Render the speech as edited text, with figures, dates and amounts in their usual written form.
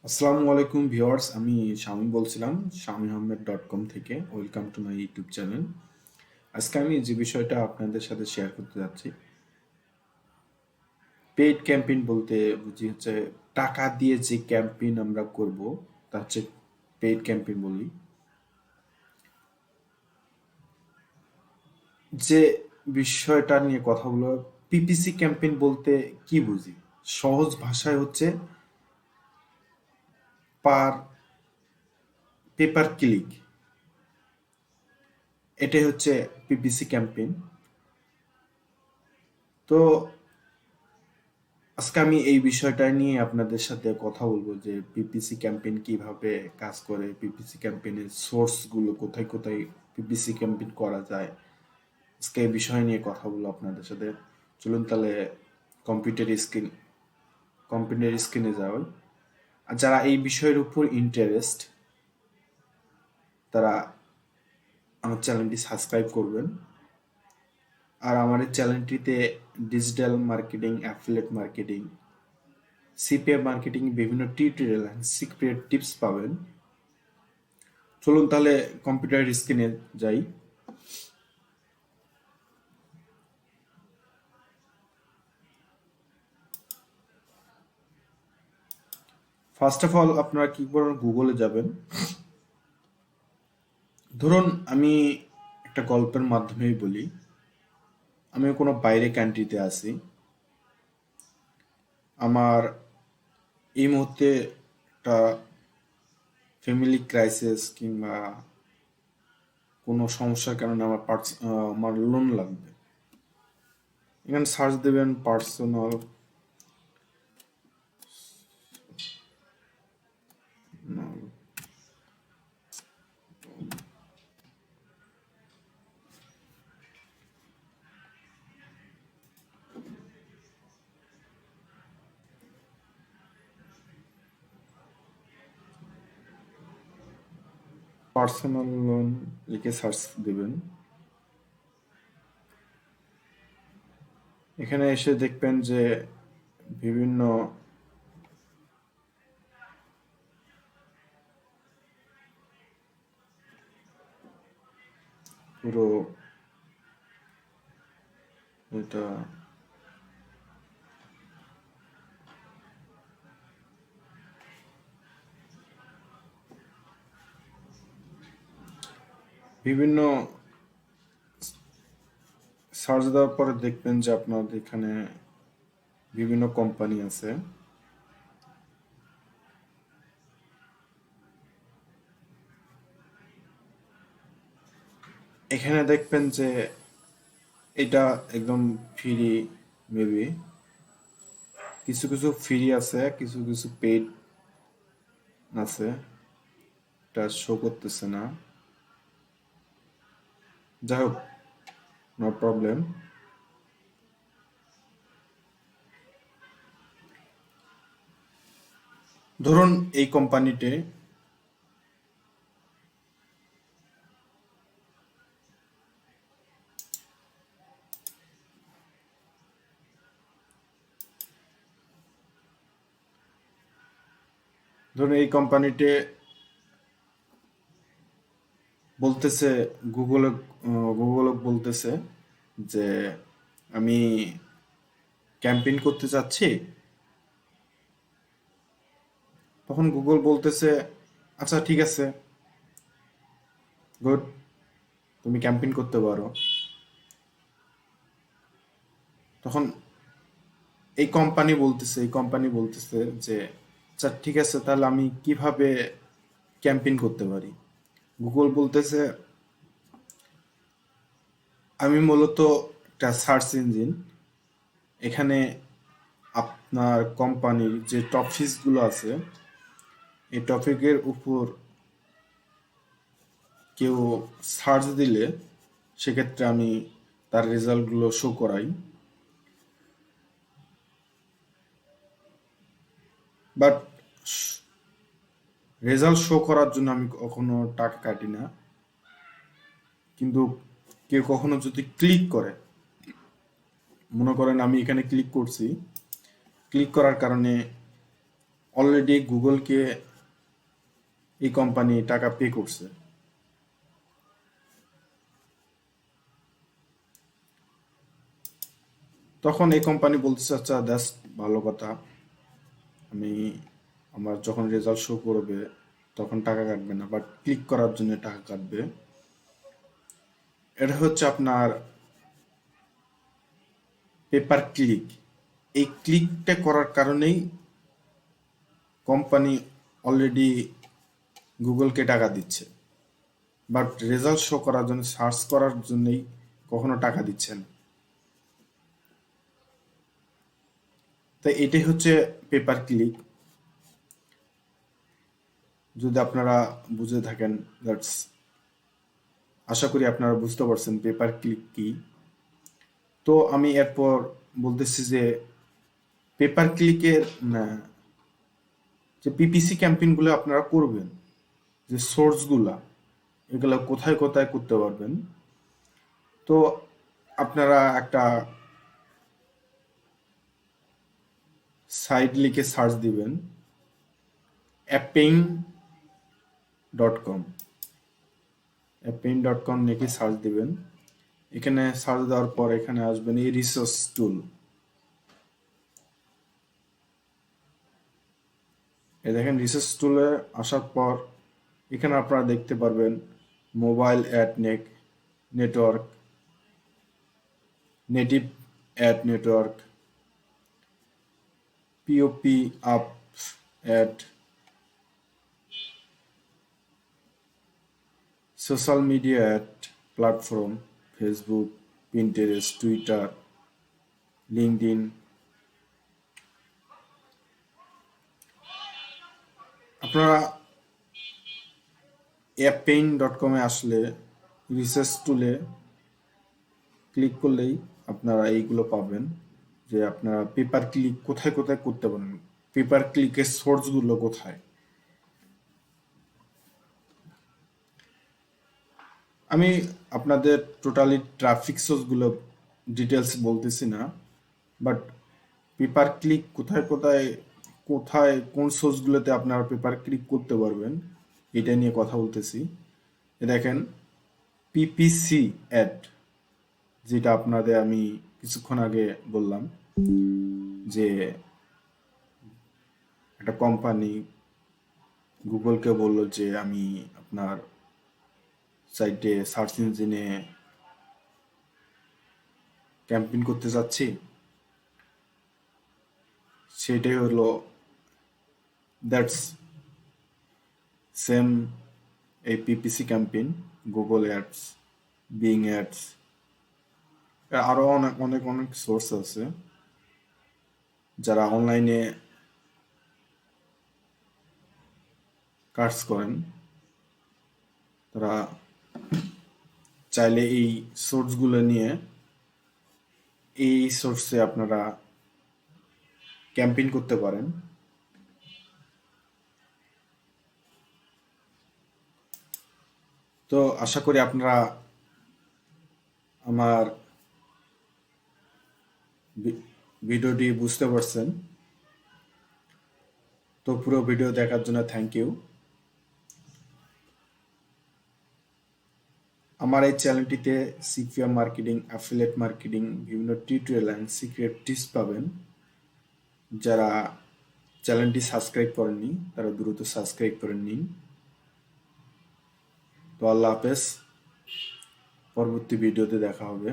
আসসালামু আলাইকুম ভিউয়ার্স, আমি শামীম বলছিলাম ShamimAhamed.com থেকে। Welcome to my YouTube channel. আজকে আমি যে বিষয়টা আপনাদের সাথে শেয়ার করতে যাচ্ছি, পেইড ক্যাম্পেইন বলতে বুঝি হচ্ছে টাকা দিয়ে যে ক্যাম্পেইন আমরা করব, তা হচ্ছে পেইড ক্যাম্পেইন বলি। যে বিষয়টা নিয়ে কথা বলবো, পিপিসি ক্যাম্পেইন বলতে কি বুঝি? সহজ ভাষায় হচ্ছে পার পেপার ক্লিক, এটাই হচ্ছে পিপিসি ক্যাম্পেইন। তো আজকে আমি এই বিষয়টা নিয়ে আপনাদের সাথে কথা বলবো যে পিপিসি ক্যাম্পেইন কিভাবে কাজ করে, পিপিসি ক্যাম্পেইনের সোর্স গুলো কোথায় কোথায় পিপিসি ক্যাম্পেইন করা যায়। আজকে এই বিষয় নিয়ে কথা বলবো আপনাদের সাথে। চলুন তাহলে কম্পিউটার স্ক্রিন কম্পিউটার স্ক্রিনে যাই। আর যারা এই বিষয়ের উপর ইন্টারেস্ট, তারা আমার চ্যানেলটি সাবস্ক্রাইব করবেন। আর আমার এই চ্যানেলটিতে digital marketing, affiliate marketing, CPA marketing বিভিন্ন টিউটোরিয়াল এন্ড সিক্রেট টিপস পাবেন। চলুন তাহলে কম্পিউটার স্ক্রিনে যাই। ফার্স্ট অফ অল আপনারা কি করবেন, গুগলে যাবেন। ধরুন আমি একটা গল্পের মাধ্যমেই বলি, আমি কোনো বাইরে কান্ট্রিতে আছি, আমার এই মুহূর্তে একটা ফ্যামিলি ক্রাইসিস কিংবা কোনো সমস্যার কারণে আমার লোন লাগবে। এখানে সার্চ দেবেন পার্সোনাল পার্সোনাল লোন লিখে সার্চ দেবেন। এখানে এসে দেখবেন যে বিভিন্ন পুরো এটা বিভিন্ন সার্চ দেওয়ার পরে দেখবেন যে আপনার এখানে বিভিন্ন কোম্পানি আছে। এখানে দেখবেন যে এটা একদম ফ্রি, মেবি কিছু কিছু ফ্রি আছে, কিছু কিছু পেইড আছে, এটা শো করতেছে না। যাই হোক, নো প্রবলেম। ধরুন এই কোম্পানিতে ধরুন এই কোম্পানিতে বলতেছে, গুগলে গুগলে বলতেছে যে আমি ক্যাম্পেইন করতে চাচ্ছি। তখন গুগল বলতেছে আচ্ছা ঠিক আছে, গুড, তুমি ক্যাম্পেইন করতে পারো। তখন এই কোম্পানি বলতেছে যে আচ্ছা ঠিক আছে, তাহলে আমি কিভাবে ক্যাম্পেইন করতে পারি। গুগল বলতেছে আমি মূলত একটা সার্চ ইঞ্জিন, এখানে আপনার কোম্পানির যে টপিকসগুলো আছে এই টপিকের উপর কেউ সার্চ দিলে সেক্ষেত্রে আমি তার রেজাল্টগুলো শো করাই। বাট রেজাল্ট শো করার জন্য আমি কখনো টাকা কাটি না। কিন্তু কেউ কখনো যদি ক্লিক করে, মনে করেন আমি এখানে ক্লিক করছি, ক্লিক করার কারণে অলরেডি গুগলকে এই কোম্পানি টাকা পে করছে। তখন এই কোম্পানি বলতেছে আচ্ছা দ্যাটস ভালো কথা, আমি আমার যখন রেজাল্ট শো করবে তখন টাকা কাটবে না, বাট ক্লিক করার জন্য টাকা কাটবে। এটা হচ্ছে আপনার পেপার ক্লিক। এই ক্লিকটা করার কারণেই কোম্পানি অলরেডি গুগলকে টাকা দিচ্ছে, বাট রেজাল্ট শো করার জন্য, সার্চ করার জন্যই কখনো টাকা দিচ্ছে না। তাই এটাই হচ্ছে পেপার ক্লিক। যদি আপনারা বুঝে থাকেন, দ্যাটস, আশা করি আপনারা বুঝতে পারছেন পেপার ক্লিক কি। তো আমি এরপর বলতেছি যে পেপার ক্লিকের যে পিপিসি ক্যাম্পেইনগুলো আপনারা করবেন, যে সোর্সগুলা, এগুলো কোথায় কোথায় করতে পারবেন। তো আপনারা একটা সাইট লিখে সার্চ দিবেন, apping.com। apping.com লিখে সার্চ দিবেন। এখানে সার্চ দেওয়ার পর এখানে আসবেন এই রিসোর্স টুল। এই দেখেন রিসোর্স টুলে আসার পর এখানে আপনারা দেখতে পারবেন mobile ad network, native ad network, pop up ad, social media ad platform, Facebook, Pinterest, Twitter, LinkedIn. আপনারা apping.com-এ আসলে রিসার্চ টুলে ক্লিক করলেই আপনারা এইগুলো পাবেন, যে আপনারা পেপার ক্লিক কোথায় কোথায় করতে পারেন, পেপার ক্লিকের সোর্সগুলো কোথায়। আমি আপনাদের টোটালি ট্রাফিক সোর্সগুলো ডিটেলস বলতেছি না, বাট পেপার ক্লিক কোথায় কোথায় কোথায় কোন সোর্সগুলোতে আপনারা পেপার ক্লিক করতে পারবেন এটা নিয়ে কথা বলতেছি। দেখেন পিপিসি অ্যাড, যেটা আপনাদের আমি কিছুক্ষণ আগে বললাম, যে একটা কোম্পানি গুগলকে বলল যে আমি আপনার সাইটে সার্চ ইঞ্জিনে ক্যাম্পেইন করতে চাচ্ছি। সেটাই হলো দ্যাটস সেম এই PPC campaign, Google ads, being ads, আরও অনেক অনেক অনেক সোর্স আছে। যারা অনলাইনে কাজ করেন তারা চাইলে এই সোর্সগুলো নিয়ে এই সোর্সে আপনারা ক্যাম্পেইন করতে পারেন। তো আশা করি আপনারা আমার ভিডিওটি বুঝতে পারছেন। তো পুরো ভিডিও দেখার জন্য থ্যাংক ইউ। আমার এই চ্যানেলটিতে সিপিএম মার্কেটিং, অ্যাফিলিয়েট মার্কেটিং, বিভিন্ন টিউটোরিয়াল অ্যান্ড সিক্রেট টিপস পাবেন। যারা চ্যানেলটি সাবস্ক্রাইব করেননি তারা দ্রুত সাবস্ক্রাইব করে নিন। তো আল্লাহ হাফেজ, পরবর্তী ভিডিওতে দেখা হবে।